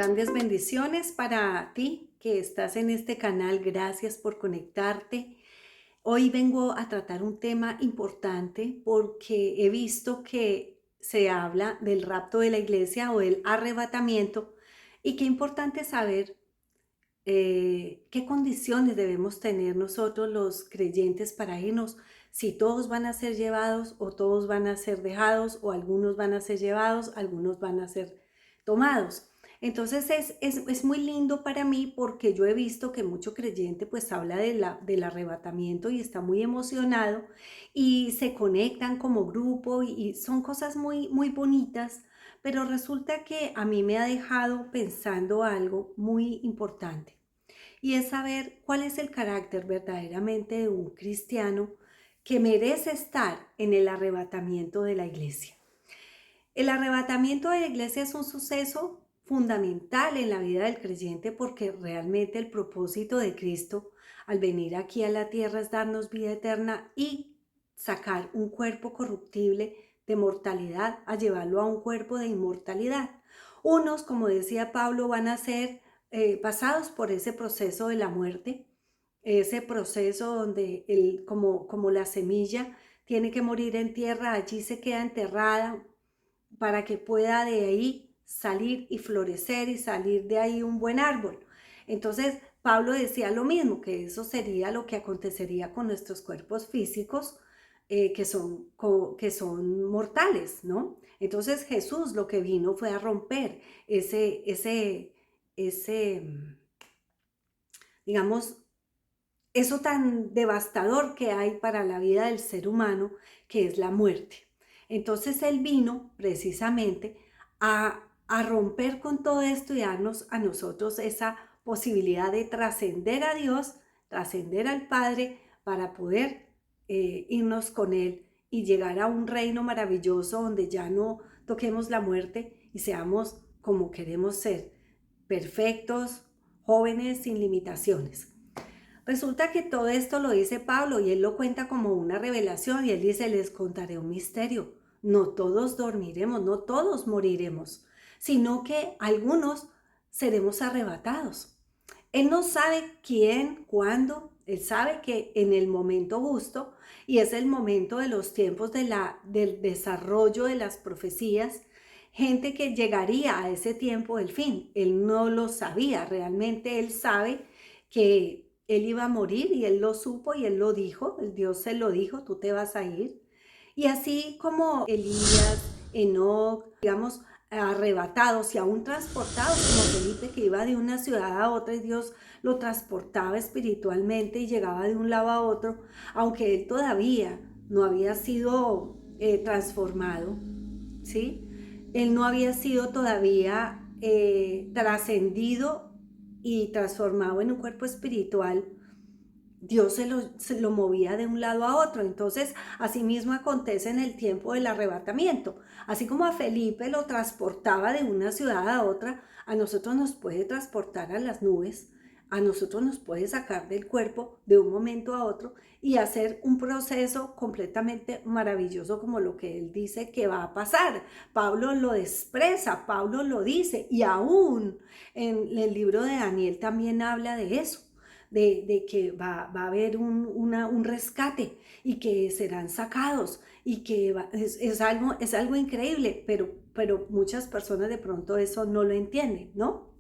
Grandes bendiciones para ti que estás en este canal. Gracias por conectarte. Hoy vengo a tratar un tema importante porque he visto que se habla del rapto de la iglesia o el arrebatamiento y qué importante saber qué condiciones debemos tener nosotros los creyentes para irnos, si todos van a ser llevados o todos van a ser dejados o algunos van a ser llevados, algunos van a ser tomados. Entonces es muy lindo para mí porque yo he visto que mucho creyente pues habla del arrebatamiento y está muy emocionado y se conectan como grupo y son cosas muy, muy bonitas, pero resulta que a mí me ha dejado pensando algo muy importante y es saber cuál es el carácter verdaderamente de un cristiano que merece estar en el arrebatamiento de la iglesia. El arrebatamiento de la iglesia es un suceso fundamental en la vida del creyente porque realmente el propósito de Cristo al venir aquí a la tierra es darnos vida eterna y sacar un cuerpo corruptible de mortalidad a llevarlo a un cuerpo de inmortalidad. Unos, como decía Pablo, van a ser pasados por ese proceso de la muerte, ese proceso donde como la semilla tiene que morir en tierra, allí se queda enterrada para que pueda de ahí salir y florecer y salir de ahí un buen árbol. Entonces, Pablo decía lo mismo, que eso sería lo que acontecería con nuestros cuerpos físicos que son mortales, ¿no? Entonces Jesús lo que vino fue a romper ese, digamos, eso tan devastador que hay para la vida del ser humano, que es la muerte. Entonces Él vino precisamente a romper con todo esto y darnos a nosotros esa posibilidad de trascender a Dios, trascender al Padre, para poder irnos con Él y llegar a un reino maravilloso donde ya no toquemos la muerte y seamos como queremos ser, perfectos, jóvenes, sin limitaciones. Resulta que todo esto lo dice Pablo y él lo cuenta como una revelación y él dice, les contaré un misterio. No todos dormiremos, no todos moriremos, sino que algunos seremos arrebatados. Él no sabe quién, cuándo, él sabe que en el momento justo, y es el momento de los tiempos del desarrollo de las profecías, gente que llegaría a ese tiempo del fin. Él no lo sabía, realmente él sabe que él iba a morir y él lo supo y él lo dijo, el Dios se lo dijo, tú te vas a ir. Y así como Elías, Enoc, digamos, arrebatados y aún transportados, como Felipe, que iba de una ciudad a otra y Dios lo transportaba espiritualmente y llegaba de un lado a otro, aunque él todavía no había sido transformado, ¿sí? Él no había sido todavía trascendido y transformado en un cuerpo espiritual. Dios se lo movía de un lado a otro. Entonces, asimismo acontece en el tiempo del arrebatamiento. Así como a Felipe lo transportaba de una ciudad a otra, a nosotros nos puede transportar a las nubes, a nosotros nos puede sacar del cuerpo de un momento a otro y hacer un proceso completamente maravilloso como lo que él dice que va a pasar. Pablo lo expresa, Pablo lo dice y aún en el libro de Daniel también habla de eso. De que va a haber un rescate y que serán sacados y que es algo increíble, pero muchas personas de pronto eso no lo entienden, ¿no?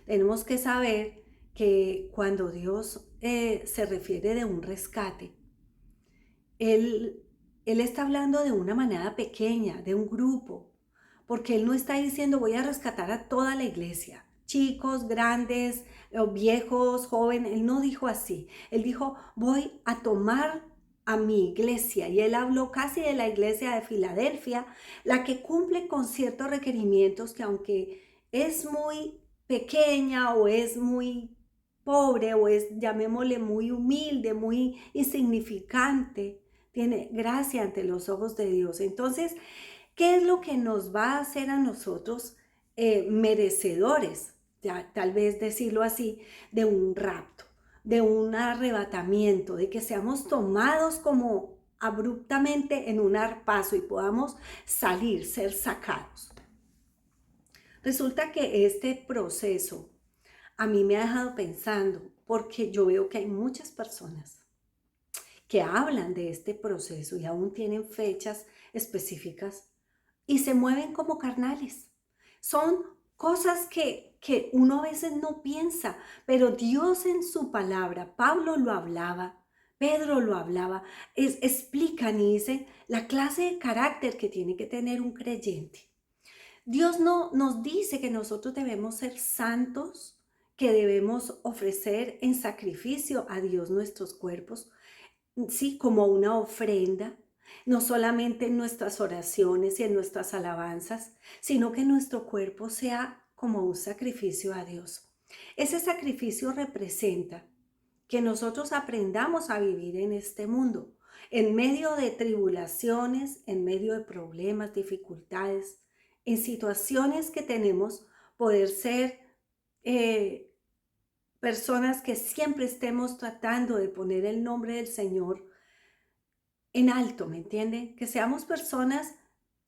Tenemos que saber que cuando Dios se refiere de un rescate, Él, él está hablando de una manada pequeña, de un grupo, porque Él no está diciendo voy a rescatar a toda la iglesia, chicos, grandes, viejos, jóvenes. Él no dijo así. Él dijo voy a tomar a mi iglesia, y Él habló casi de la iglesia de Filadelfia, la que cumple con ciertos requerimientos que aunque es muy pequeña o es muy pobre o es, llamémosle, muy humilde, muy insignificante, tiene gracia ante los ojos de Dios. Entonces, ¿qué es lo que nos va a hacer a nosotros merecedores, ya, tal vez decirlo así, de un rapto, de un arrebatamiento, de que seamos tomados como abruptamente en un arpazo y podamos salir, ser sacados? Resulta que este proceso a mí me ha dejado pensando, porque yo veo que hay muchas personas que hablan de este proceso y aún tienen fechas específicas y se mueven como carnales. Son cosas que uno a veces no piensa, pero Dios en su palabra, Pablo lo hablaba, Pedro lo hablaba, explican y dicen la clase de carácter que tiene que tener un creyente. Dios no nos dice que nosotros debemos ser santos, que debemos ofrecer en sacrificio a Dios nuestros cuerpos, sí, como una ofrenda, no solamente en nuestras oraciones y en nuestras alabanzas, sino que nuestro cuerpo sea como un sacrificio a Dios. Ese sacrificio representa que nosotros aprendamos a vivir en este mundo, en medio de tribulaciones, en medio de problemas, dificultades, en situaciones que tenemos, poder ser eh, personas que siempre estemos tratando de poner el nombre del Señor en alto, ¿me entiende? Que seamos personas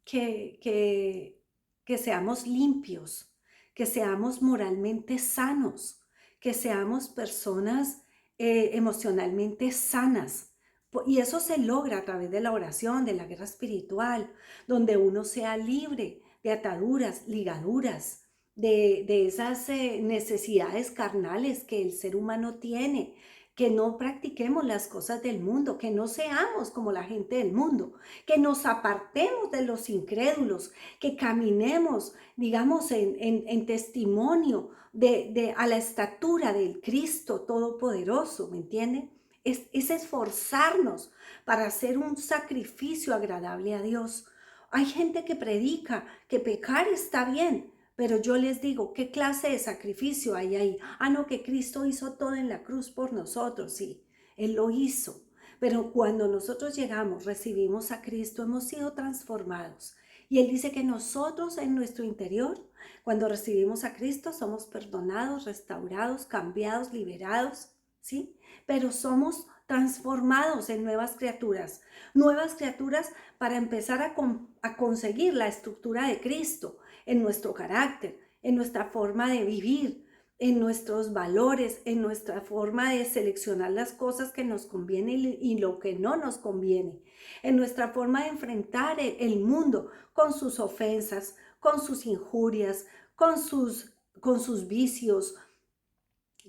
que, que, que seamos limpios, que seamos moralmente sanos, que seamos personas emocionalmente sanas. Y eso se logra a través de la oración, de la guerra espiritual, donde uno sea libre de ataduras, ligaduras, de esas necesidades carnales que el ser humano tiene, que no practiquemos las cosas del mundo, que no seamos como la gente del mundo, que nos apartemos de los incrédulos, que caminemos, digamos, en testimonio a la estatura del Cristo Todopoderoso, ¿me entienden? Es esforzarnos para hacer un sacrificio agradable a Dios. Hay gente que predica que pecar está bien, pero yo les digo, ¿qué clase de sacrificio hay ahí? Ah, no, que Cristo hizo todo en la cruz por nosotros, sí, Él lo hizo. Pero cuando nosotros llegamos, recibimos a Cristo, hemos sido transformados. Y Él dice que nosotros en nuestro interior, cuando recibimos a Cristo, somos perdonados, restaurados, cambiados, liberados, ¿sí? Pero somos transformados en nuevas criaturas para empezar a conseguir la estructura de Cristo en nuestro carácter, en nuestra forma de vivir, en nuestros valores, en nuestra forma de seleccionar las cosas que nos conviene y lo que no nos conviene, en nuestra forma de enfrentar el mundo con sus ofensas, con sus injurias, con sus vicios,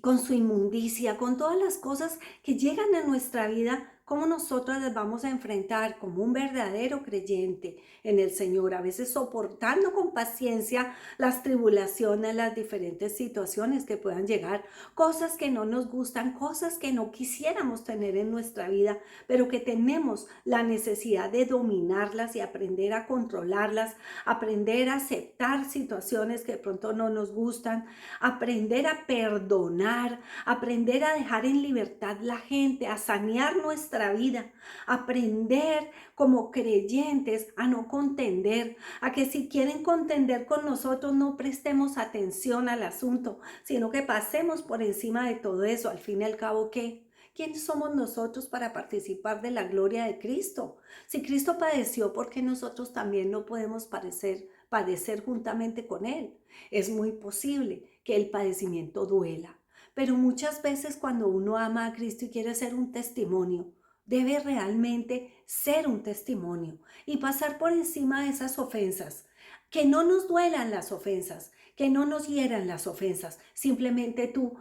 con su inmundicia, con todas las cosas que llegan a nuestra vida, cómo nosotros las vamos a enfrentar como un verdadero creyente en el Señor, a veces soportando con paciencia las tribulaciones, las diferentes situaciones que puedan llegar, cosas que no nos gustan, cosas que no quisiéramos tener en nuestra vida, pero que tenemos la necesidad de dominarlas y aprender a controlarlas, aprender a aceptar situaciones que de pronto no nos gustan, aprender a perdonar, aprender a dejar en libertad la gente, a sanear nuestra vida, aprender como creyentes a no contender, a que si quieren contender con nosotros no prestemos atención al asunto, sino que pasemos por encima de todo eso. Al fin y al cabo, ¿qué? ¿Quiénes somos nosotros para participar de la gloria de Cristo? Si Cristo padeció, ¿por qué nosotros también no podemos padecer juntamente con Él? Es muy posible que el padecimiento duela, pero muchas veces cuando uno ama a Cristo y quiere ser un testimonio, debe realmente ser un testimonio y pasar por encima de esas ofensas. Que no nos duelan las ofensas, que no nos hieran las ofensas. Simplemente tú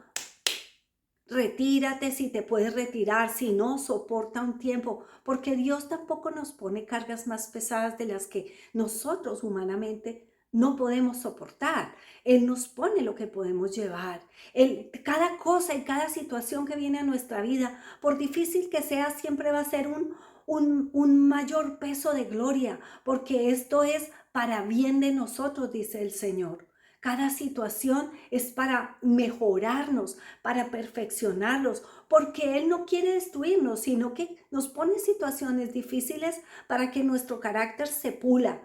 retírate si te puedes retirar, si no, soporta un tiempo, porque Dios tampoco nos pone cargas más pesadas de las que nosotros humanamente no podemos soportar. Él nos pone lo que podemos llevar. Cada cosa y cada situación que viene a nuestra vida, por difícil que sea, siempre va a ser un mayor peso de gloria, porque esto es para bien de nosotros, dice el Señor. Cada situación es para mejorarnos, para perfeccionarlos, porque Él no quiere destruirnos, sino que nos pone situaciones difíciles para que nuestro carácter se pula,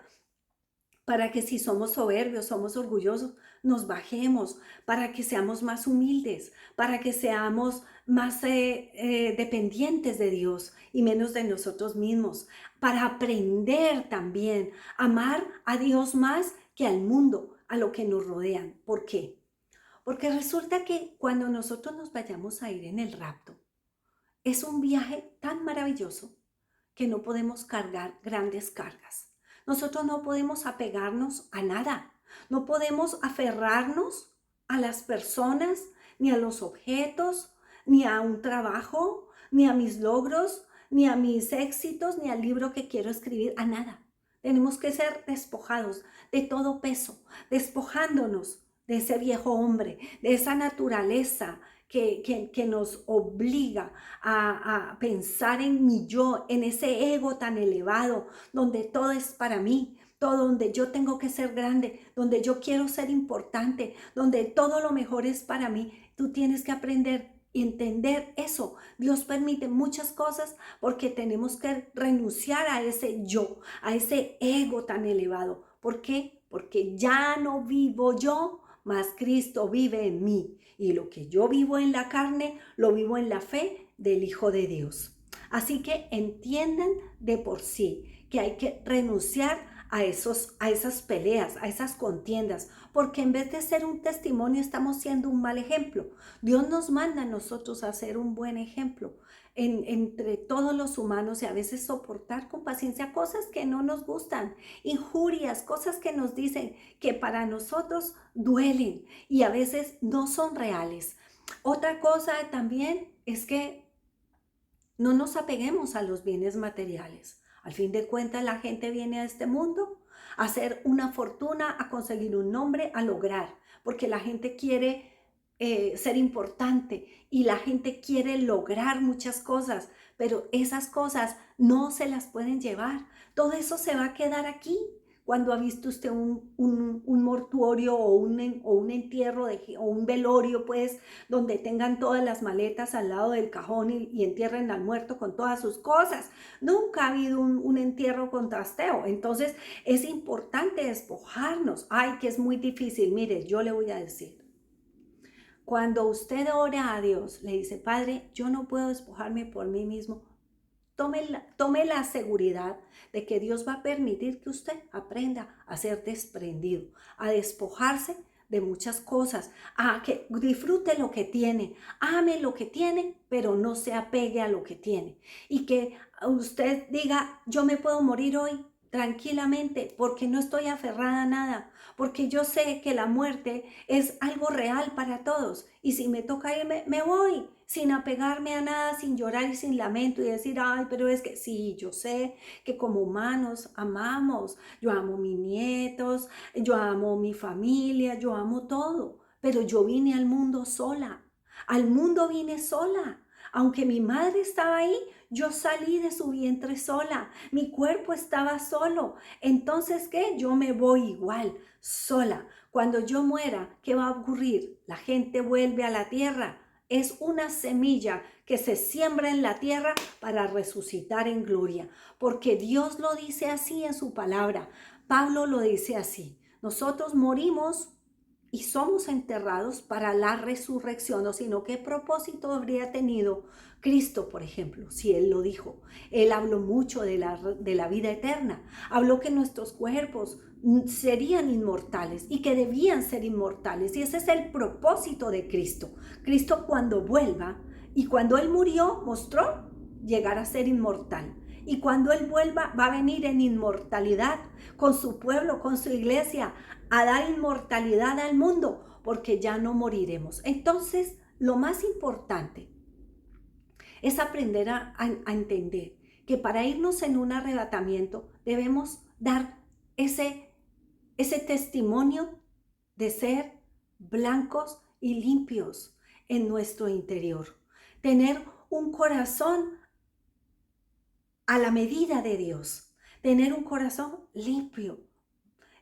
para que si somos soberbios, somos orgullosos, nos bajemos, para que seamos más humildes, para que seamos más dependientes de Dios y menos de nosotros mismos, para aprender también a amar a Dios más que al mundo, a lo que nos rodean. ¿Por qué? Porque resulta que cuando nosotros nos vayamos a ir en el rapto, es un viaje tan maravilloso que no podemos cargar grandes cargas. Nosotros no podemos apegarnos a nada, no podemos aferrarnos a las personas, ni a los objetos, ni a un trabajo, ni a mis logros, ni a mis éxitos, ni al libro que quiero escribir, a nada. Tenemos que ser despojados de todo peso, despojándonos de ese viejo hombre, de esa naturaleza que nos obliga a pensar en mi yo, en ese ego tan elevado, donde todo es para mí, todo donde yo tengo que ser grande, donde yo quiero ser importante, donde todo lo mejor es para mí. Tú tienes que aprender y entender eso. Dios permite muchas cosas porque tenemos que renunciar a ese yo, a ese ego tan elevado. ¿Por qué? Porque ya no vivo yo, mas Cristo vive en mí. Y lo que yo vivo en la carne, lo vivo en la fe del Hijo de Dios. Así que entiendan de por sí que hay que renunciar a esas peleas, a esas contiendas, porque en vez de ser un testimonio estamos siendo un mal ejemplo. Dios nos manda a nosotros a ser un buen ejemplo entre todos los humanos y a veces soportar con paciencia cosas que no nos gustan, injurias, cosas que nos dicen que para nosotros duelen y a veces no son reales. Otra cosa también es que no nos apeguemos a los bienes materiales. Al fin de cuentas, la gente viene a este mundo a hacer una fortuna, a conseguir un nombre, a lograr, porque la gente quiere ser importante y la gente quiere lograr muchas cosas, pero esas cosas no se las pueden llevar. Todo eso se va a quedar aquí. Cuando ha visto usted un mortuorio o un entierro o un velorio, pues, donde tengan todas las maletas al lado del cajón y entierren al muerto con todas sus cosas. Nunca ha habido un entierro con trasteo. Entonces, es importante despojarnos. Ay, que es muy difícil. Mire, yo le voy a decir. Cuando usted ora a Dios, le dice, Padre, yo no puedo despojarme por mí mismo. Tome la seguridad de que Dios va a permitir que usted aprenda a ser desprendido, a despojarse de muchas cosas, a que disfrute lo que tiene, ame lo que tiene, pero no se apegue a lo que tiene. Y que usted diga, yo me puedo morir hoy tranquilamente porque no estoy aferrada a nada, porque yo sé que la muerte es algo real para todos y si me toca irme, me voy sin apegarme a nada, sin llorar y sin lamento y decir, ay, pero es que sí, yo sé que como humanos amamos, yo amo mis nietos, yo amo mi familia, yo amo todo, pero yo vine al mundo sola, al mundo vine sola. Aunque mi madre estaba ahí, yo salí de su vientre sola, mi cuerpo estaba solo. Entonces, ¿qué? Yo me voy igual, sola. Cuando yo muera, ¿qué va a ocurrir? La gente vuelve a la tierra. Es una semilla que se siembra en la tierra para resucitar en gloria, porque Dios lo dice así en su palabra. Pablo lo dice así. Nosotros morimos y somos enterrados para la resurrección, o sino qué propósito habría tenido Cristo, por ejemplo, si Él lo dijo. Él habló mucho de la vida eterna, habló que nuestros cuerpos serían inmortales y que debían ser inmortales, y ese es el propósito de Cristo. Cristo cuando vuelva y cuando Él murió mostró llegar a ser inmortal. Y cuando Él vuelva va a venir en inmortalidad con su pueblo, con su iglesia, a dar inmortalidad al mundo, porque ya no moriremos. Entonces, lo más importante es aprender a entender que para irnos en un arrebatamiento debemos dar ese testimonio de ser blancos y limpios en nuestro interior. Tener un corazón a la medida de Dios. Tener un corazón limpio.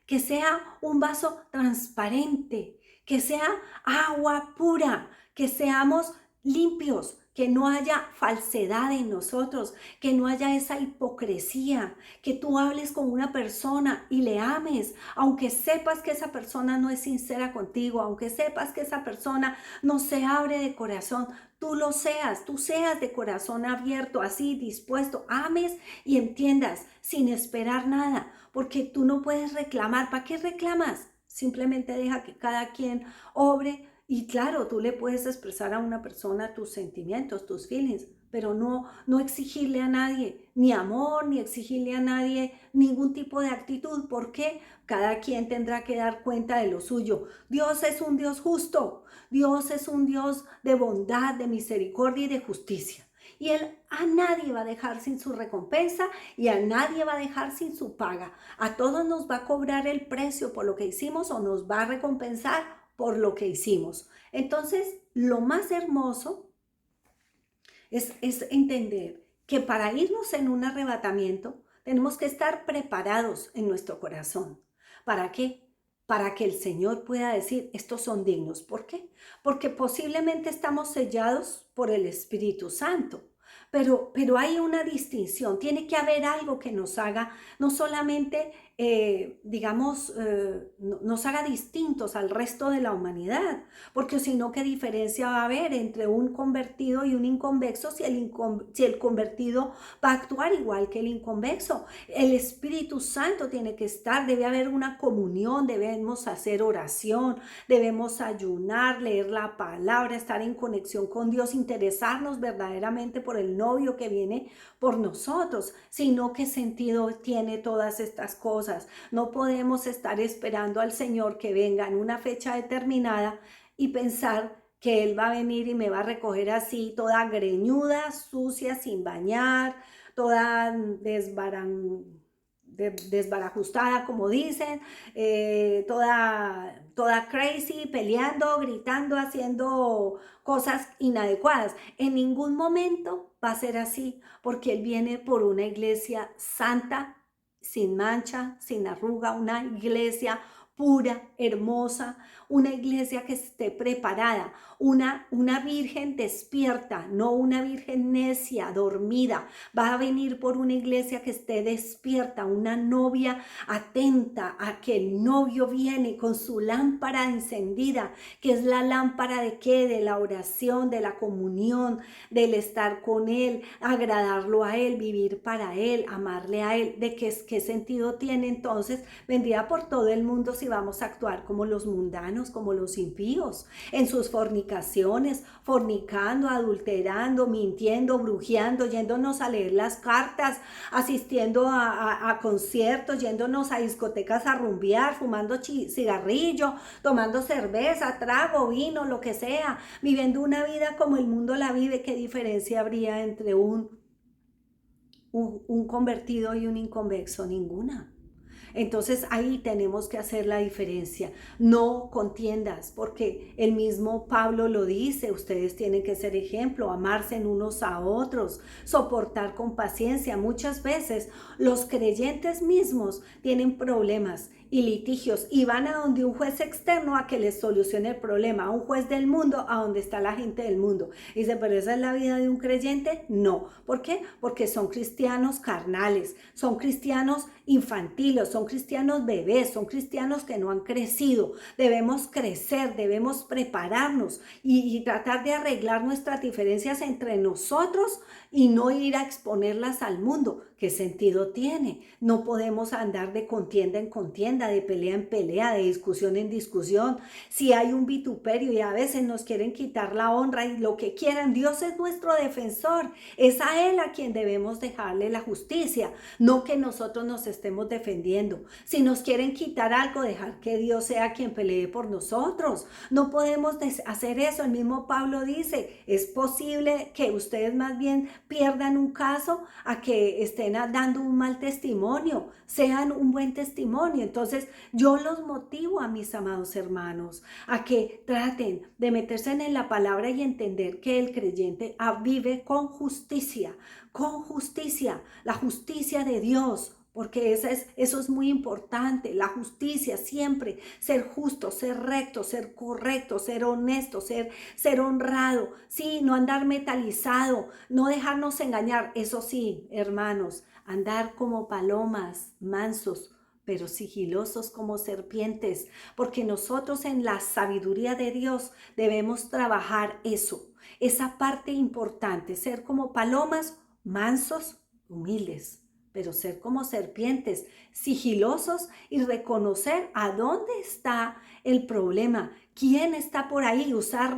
Que sea un vaso transparente, que sea agua pura, que seamos limpios, que no haya falsedad en nosotros, que no haya esa hipocresía, que tú hables con una persona y le ames, aunque sepas que esa persona no es sincera contigo, aunque sepas que esa persona no se abre de corazón, tú seas de corazón abierto, así dispuesto, ames y entiendas sin esperar nada, porque tú no puedes reclamar. ¿Para qué reclamas? simplemente deja que cada quien obre y claro, tú le puedes expresar a una persona tus sentimientos, tus feelings, pero no exigirle a nadie ni amor, ni exigirle a nadie ningún tipo de actitud, porque cada quien tendrá que dar cuenta de lo suyo. Dios es un Dios justo, Dios es un Dios de bondad, de misericordia y de justicia. Y Él a nadie va a dejar sin su recompensa y a nadie va a dejar sin su paga. A todos nos va a cobrar el precio por lo que hicimos o nos va a recompensar por lo que hicimos. Entonces, lo más hermoso es entender que para irnos en un arrebatamiento tenemos que estar preparados en nuestro corazón. ¿Para qué? Para que el Señor pueda decir, estos son dignos. ¿Por qué? Porque posiblemente estamos sellados por el Espíritu Santo. Pero hay una distinción, tiene que haber algo que nos haga, no solamente, nos haga distintos al resto de la humanidad, porque si no, ¿qué diferencia va a haber entre un convertido y un inconvexo si el convertido va a actuar igual que el inconvexo? El Espíritu Santo tiene que estar, debe haber una comunión, debemos hacer oración, debemos ayunar, leer la palabra, estar en conexión con Dios, interesarnos verdaderamente por el novio que viene por nosotros, sino qué sentido tiene todas estas cosas. No podemos estar esperando al Señor que venga en una fecha determinada y pensar que Él va a venir y me va a recoger así, toda greñuda, sucia, sin bañar, toda desbarajustada, como dicen, toda crazy, peleando, gritando, haciendo cosas inadecuadas. En ningún momento va a ser así, porque Él viene por una iglesia santa, sin mancha, sin arruga, una iglesia pura, hermosa, una iglesia que esté preparada, una virgen despierta, no una virgen necia, dormida. Va a venir por una iglesia que esté despierta, una novia atenta a que el novio viene con su lámpara encendida, que es la lámpara de qué, de la oración, de la comunión, del estar con Él, agradarlo a Él, vivir para Él, amarle a Él. ¿De qué sentido tiene entonces? Vendría por todo el mundo si vamos a actuar como los mundanos, como los impíos, en sus fornicaciones, fornicando, adulterando, mintiendo, brujeando, yéndonos a leer las cartas, asistiendo a conciertos, yéndonos a discotecas a rumbear, fumando cigarrillo, tomando cerveza, trago, vino, lo que sea, viviendo una vida como el mundo la vive. ¿Qué diferencia habría entre un convertido y un inconvexo? Ninguna. Entonces ahí tenemos que hacer la diferencia. No contiendas, porque el mismo Pablo lo dice, ustedes tienen que ser ejemplo, amarse en unos a otros, soportar con paciencia. Muchas veces los creyentes mismos tienen problemas y litigios y van a donde un juez externo a que les solucione el problema, a un juez del mundo, a donde está la gente del mundo. Y dice, pero ¿esa es la vida de un creyente? No. ¿Por qué? Porque son cristianos carnales, son cristianos infantiles, son cristianos bebés, son cristianos que no han crecido. Debemos crecer, debemos prepararnos y tratar de arreglar nuestras diferencias entre nosotros y no ir a exponerlas al mundo. ¿Qué sentido tiene? No podemos andar de contienda en contienda, de pelea en pelea, de discusión en discusión. Si hay un vituperio y a veces nos quieren quitar la honra y lo que quieran, Dios es nuestro defensor. Es a Él a quien debemos dejarle la justicia, no que nosotros nos estemos defendiendo. Si nos quieren quitar algo, dejar que Dios sea quien pelee por nosotros. No podemos hacer eso. El mismo Pablo dice, es posible que ustedes más bien pierdan un caso a que estén dando un mal testimonio, sean un buen testimonio. Entonces yo los motivo a mis amados hermanos a que traten de meterse en la palabra y entender que el creyente vive con justicia, la justicia de Dios. Porque eso es muy importante, la justicia siempre, ser justo, ser recto, ser correcto, ser honesto, ser honrado, sí, no andar metalizado, no dejarnos engañar. Eso sí, hermanos, andar como palomas, mansos, pero sigilosos como serpientes, porque nosotros en la sabiduría de Dios debemos trabajar eso, esa parte importante, ser como palomas, mansos, humildes, pero ser como serpientes, sigilosos y reconocer a dónde está el problema, quién está por ahí, usar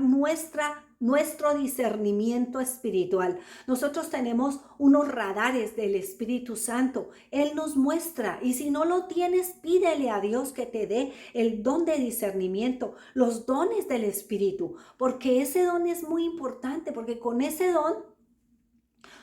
nuestro discernimiento espiritual. Nosotros tenemos unos radares del Espíritu Santo. Él nos muestra, y si no lo tienes, pídele a Dios que te dé el don de discernimiento, los dones del Espíritu, porque ese don es muy importante, porque con ese don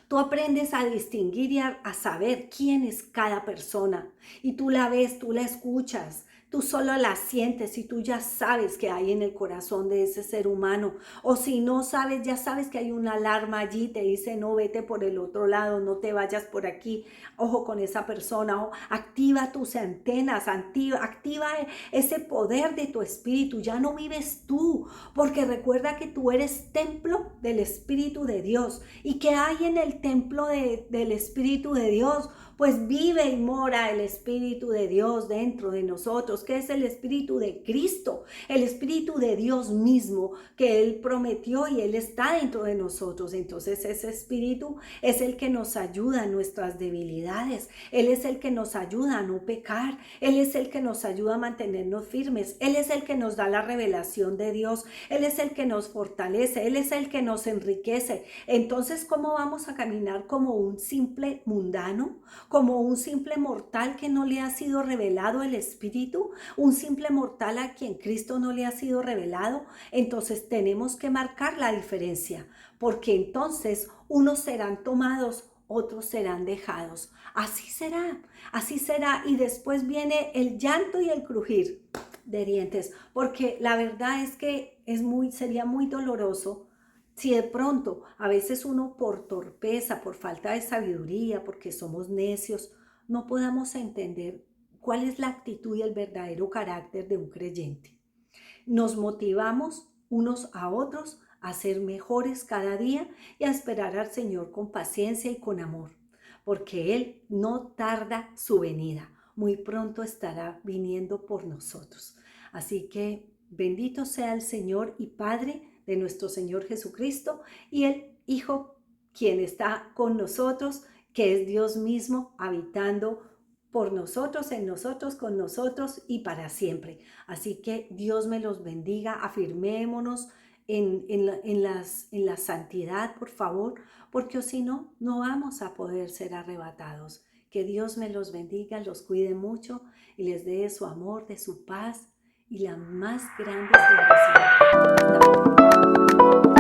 tú aprendes a distinguir y a saber quién es cada persona. Y tú la ves, tú la escuchas, tú solo la sientes y tú ya sabes que hay en el corazón de ese ser humano. O si no sabes, ya sabes que hay una alarma allí, te dice no, vete por el otro lado, no te vayas por aquí, ojo con esa persona. O activa tus antenas, activa ese poder de tu espíritu. Ya no vives tú, porque recuerda que tú eres templo del Espíritu de Dios. ¿Y que hay en el templo del Espíritu de Dios? Pues vive y mora el Espíritu de Dios dentro de nosotros, que es el Espíritu de Cristo, el Espíritu de Dios mismo, que Él prometió y Él está dentro de nosotros. Entonces ese Espíritu es el que nos ayuda en nuestras debilidades. Él es el que nos ayuda a no pecar. Él es el que nos ayuda a mantenernos firmes. Él es el que nos da la revelación de Dios. Él es el que nos fortalece. Él es el que nos enriquece. Entonces, ¿cómo vamos a caminar como un simple mundano? Como un simple mortal que no le ha sido revelado el Espíritu, un simple mortal a quien Cristo no le ha sido revelado. Entonces tenemos que marcar la diferencia, porque entonces unos serán tomados, otros serán dejados. Así será, y después viene el llanto y el crujir de dientes, porque la verdad es que sería muy doloroso si de pronto a veces uno por torpeza, por falta de sabiduría, porque somos necios, no podamos entender cuál es la actitud y el verdadero carácter de un creyente. Nos motivamos unos a otros a ser mejores cada día y a esperar al Señor con paciencia y con amor, porque Él no tarda su venida. Muy pronto estará viniendo por nosotros. Así que bendito sea el Señor y Padre de nuestro Señor Jesucristo y el Hijo, quien está con nosotros, que es Dios mismo habitando por nosotros, en nosotros, con nosotros y para siempre. Así que Dios me los bendiga, afirmémonos en la santidad, por favor, porque si no, no vamos a poder ser arrebatados. Que Dios me los bendiga, los cuide mucho y les dé de su amor, de su paz y las más grandes bendiciones. Hasta pronto.